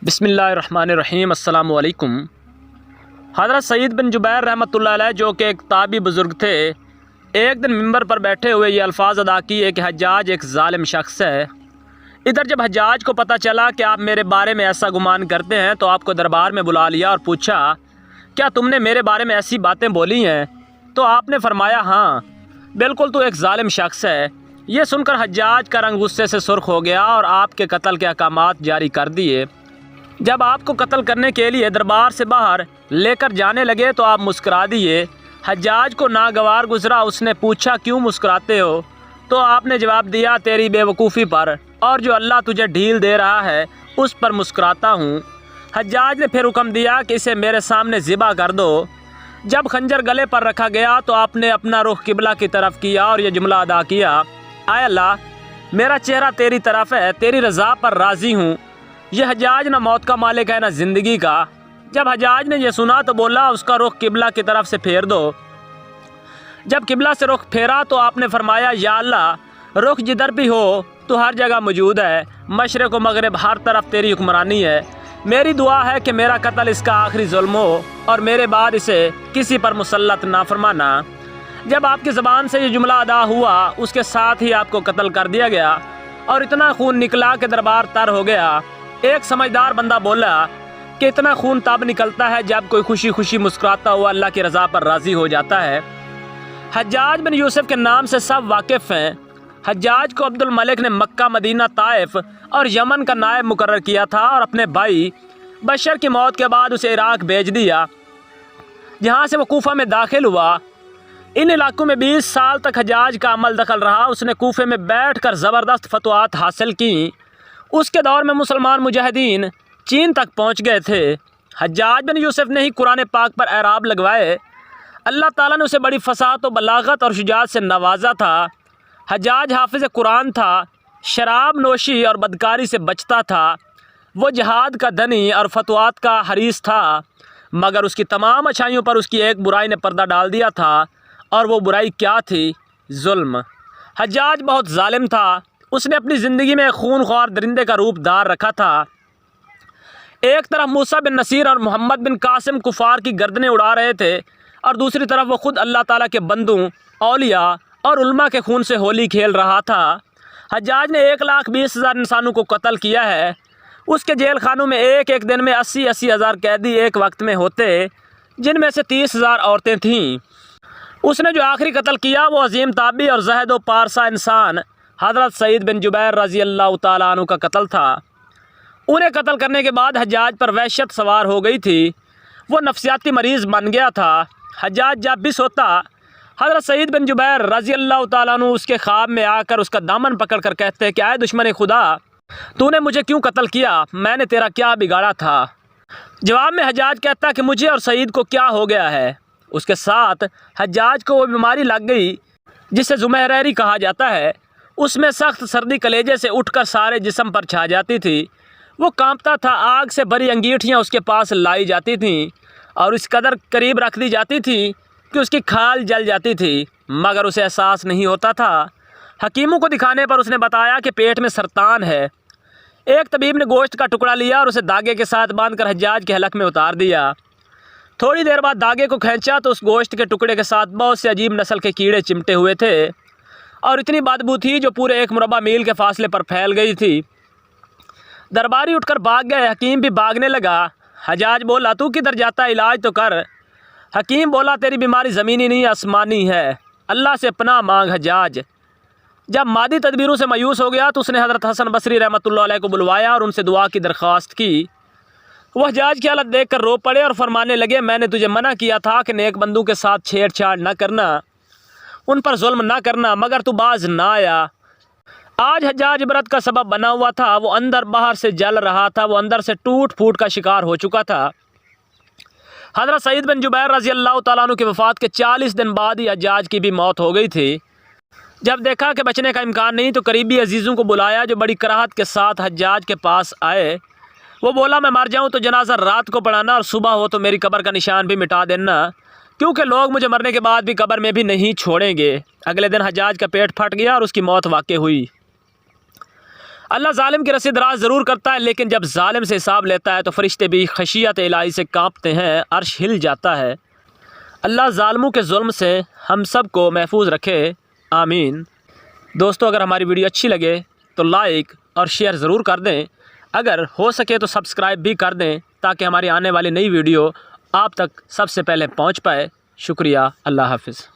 بسم اللہ الرحمن الرحیم۔ السلام علیکم۔ حضرت سعید بن جبیر رحمۃ اللہ علیہ جو کہ ایک تابعی بزرگ تھے، ایک دن ممبر پر بیٹھے ہوئے یہ الفاظ ادا کیے کہ حجاج ایک ظالم شخص ہے۔ ادھر جب حجاج کو پتہ چلا کہ آپ میرے بارے میں ایسا گمان کرتے ہیں تو آپ کو دربار میں بلا لیا اور پوچھا، کیا تم نے میرے بارے میں ایسی باتیں بولی ہیں؟ تو آپ نے فرمایا، ہاں بالکل، تو ایک ظالم شخص ہے۔ یہ سن کر حجاج کا رنگ غصے سے سرخ ہو گیا اور آپ کے قتل کے احکامات جاری کر دیے۔ جب آپ کو قتل کرنے کے لیے دربار سے باہر لے کر جانے لگے تو آپ مسکرا دیے۔ حجاج کو ناگوار گزرا، اس نے پوچھا، کیوں مسکراتے ہو؟ تو آپ نے جواب دیا، تیری بے وقوفی پر اور جو اللہ تجھے ڈھیل دے رہا ہے اس پر مسکراتا ہوں۔ حجاج نے پھر حکم دیا کہ اسے میرے سامنے ذبح کر دو۔ جب خنجر گلے پر رکھا گیا تو آپ نے اپنا رخ قبلہ کی طرف کیا اور یہ جملہ ادا کیا، اے اللہ، میرا چہرہ تیری طرف ہے، تیری رضا پر راضی ہوں۔ یہ حجاج نہ موت کا مالک ہے نہ زندگی کا۔ جب حجاج نے یہ سنا تو بولا، اس کا رخ قبلہ کی طرف سے پھیر دو۔ جب قبلہ سے رخ پھیرا تو آپ نے فرمایا، یا اللہ، رخ جدھر بھی ہو تو ہر جگہ موجود ہے، مشرق و مغرب ہر طرف تیری حکمرانی ہے۔ میری دعا ہے کہ میرا قتل اس کا آخری ظلم ہو اور میرے بعد اسے کسی پر مسلط نہ فرمانا۔ جب آپ کی زبان سے یہ جملہ ادا ہوا اس کے ساتھ ہی آپ کو قتل کر دیا گیا اور اتنا خون نکلا کہ دربار تر ہو گیا۔ ایک سمجھدار بندہ بولا کہ اتنا خون تب نکلتا ہے جب کوئی خوشی خوشی مسکراتا ہوا اللہ کی رضا پر راضی ہو جاتا ہے۔ حجاج بن یوسف کے نام سے سب واقف ہیں۔ حجاج کو عبد الملک نے مکہ، مدینہ، طائف اور یمن کا نائب مقرر کیا تھا اور اپنے بھائی بشر کی موت کے بعد اسے عراق بھیج دیا، جہاں سے وہ کوفہ میں داخل ہوا۔ ان علاقوں میں 20 سال تک حجاج کا عمل دخل رہا۔ اس نے کوفے میں بیٹھ کر زبردست فتوحات حاصل کیں۔ اس کے دور میں مسلمان مجاہدین چین تک پہنچ گئے تھے۔ حجاج بن یوسف نے ہی قرآن پاک پر اعراب لگوائے۔ اللہ تعالیٰ نے اسے بڑی فصاحت و بلاغت اور شجاعت سے نوازا تھا۔ حجاج حافظ قرآن تھا، شراب نوشی اور بدکاری سے بچتا تھا۔ وہ جہاد کا دنی اور فتوحات کا حریص تھا، مگر اس کی تمام اچھائیوں پر اس کی ایک برائی نے پردہ ڈال دیا تھا، اور وہ برائی کیا تھی؟ ظلم۔ حجاج بہت ظالم تھا۔ اس نے اپنی زندگی میں ایک خون خوار درندے کا روپ دار رکھا تھا۔ ایک طرف موسیٰ بن نصیر اور محمد بن قاسم کفار کی گردنیں اڑا رہے تھے اور دوسری طرف وہ خود اللہ تعالیٰ کے بندوں، اولیاء اور علماء کے خون سے ہولی کھیل رہا تھا۔ حجاج نے 1,20,000 انسانوں کو قتل کیا ہے۔ اس کے جیل خانوں میں ایک ایک دن میں 80,000 ہزار قیدی ایک وقت میں ہوتے، جن میں سے 30,000 عورتیں تھیں۔ اس نے جو آخری قتل کیا وہ عظیم تابعی اور زاہد و پارسا انسان حضرت سعید بن جبیر رضی اللہ تعالیٰ عنہ کا قتل تھا۔ انہیں قتل کرنے کے بعد حجاج پر وحشت سوار ہو گئی تھی۔ وہ نفسیاتی مریض بن گیا تھا۔ حجاج جب بھی سوتا، حضرت سعید بن جبیر رضی اللہ تعالیٰ عنہ اس کے خواب میں آ کر اس کا دامن پکڑ کر کہتے کہ اے دشمن خدا، تو نے مجھے کیوں قتل کیا؟ میں نے تیرا کیا بگاڑا تھا؟ جواب میں حجاج کہتا کہ مجھے اور سعید کو کیا ہو گیا ہے؟ اس کے ساتھ حجاج کو وہ بیماری لگ گئی جسے زمہریری کہا جاتا ہے۔ اس میں سخت سردی کلیجے سے اٹھ کر سارے جسم پر چھا جاتی تھی۔ وہ کانپتا تھا۔ آگ سے بھری انگیٹھیاں اس کے پاس لائی جاتی تھیں اور اس قدر قریب رکھ دی جاتی تھی کہ اس کی کھال جل جاتی تھی، مگر اسے احساس نہیں ہوتا تھا۔ حکیموں کو دکھانے پر اس نے بتایا کہ پیٹ میں سرطان ہے۔ ایک طبیب نے گوشت کا ٹکڑا لیا اور اسے داغے کے ساتھ باندھ کر حجاج کے حلق میں اتار دیا۔ تھوڑی دیر بعد داغے کو کھینچا تو اس گوشت کے ٹکڑے کے ساتھ بہت سے عجیب نسل کے کیڑے چمٹے ہوئے تھے اور اتنی بدبو تھی جو پورے 1 مربع میل کے فاصلے پر پھیل گئی تھی۔ درباری اٹھ کر بھاگ گئے۔ حکیم بھی بھاگنے لگا۔ حجاج بولا، تو کدھر جاتا ہے؟ علاج تو کر۔ حکیم بولا، تیری بیماری زمینی نہیں آسمانی ہے، اللہ سے پناہ مانگ۔ حجاج جب مادی تدبیروں سے مایوس ہو گیا تو اس نے حضرت حسن بصری رحمۃ اللہ علیہ کو بلوایا اور ان سے دعا کی درخواست کی۔ وہ حجاج کی حالت دیکھ کر رو پڑے اور فرمانے لگے، میں نے تجھے منع کیا تھا کہ نیک بندوں کے ساتھ چھیڑ چھاڑ نہ کرنا، ان پر ظلم نہ کرنا، مگر تو باز نہ آیا۔ آج حجاج عبرت کا سبب بنا ہوا تھا۔ وہ اندر باہر سے جل رہا تھا۔ وہ اندر سے ٹوٹ پھوٹ کا شکار ہو چکا تھا۔ حضرت سعید بن جبیر رضی اللہ تعالیٰ عنہ کی وفات کے 40 دن بعد ہی حجاج کی بھی موت ہو گئی تھی۔ جب دیکھا کہ بچنے کا امکان نہیں تو قریبی عزیزوں کو بلایا جو بڑی کراہت کے ساتھ حجاج کے پاس آئے۔ وہ بولا، میں مر جاؤں تو جنازہ رات کو پڑھانا اور صبح ہو تو میری قبر کا نشان بھی مٹا دینا، کیونکہ لوگ مجھے مرنے کے بعد بھی قبر میں بھی نہیں چھوڑیں گے۔ اگلے دن حجاج کا پیٹ پھٹ گیا اور اس کی موت واقع ہوئی۔ اللہ ظالم کی رسی دراز ضرور کرتا ہے، لیکن جب ظالم سے حساب لیتا ہے تو فرشتے بھی خشیت الہی سے کانپتے ہیں، عرش ہل جاتا ہے۔ اللہ ظالموں کے ظلم سے ہم سب کو محفوظ رکھے، آمین۔ دوستو، اگر ہماری ویڈیو اچھی لگے تو لائک اور شیئر ضرور کر دیں، اگر ہو سکے تو سبسکرائب بھی کر دیں تاکہ ہماری آنے والی نئی ویڈیو آپ تک سب سے پہلے پہنچ پائے۔ شکریہ، اللہ حافظ۔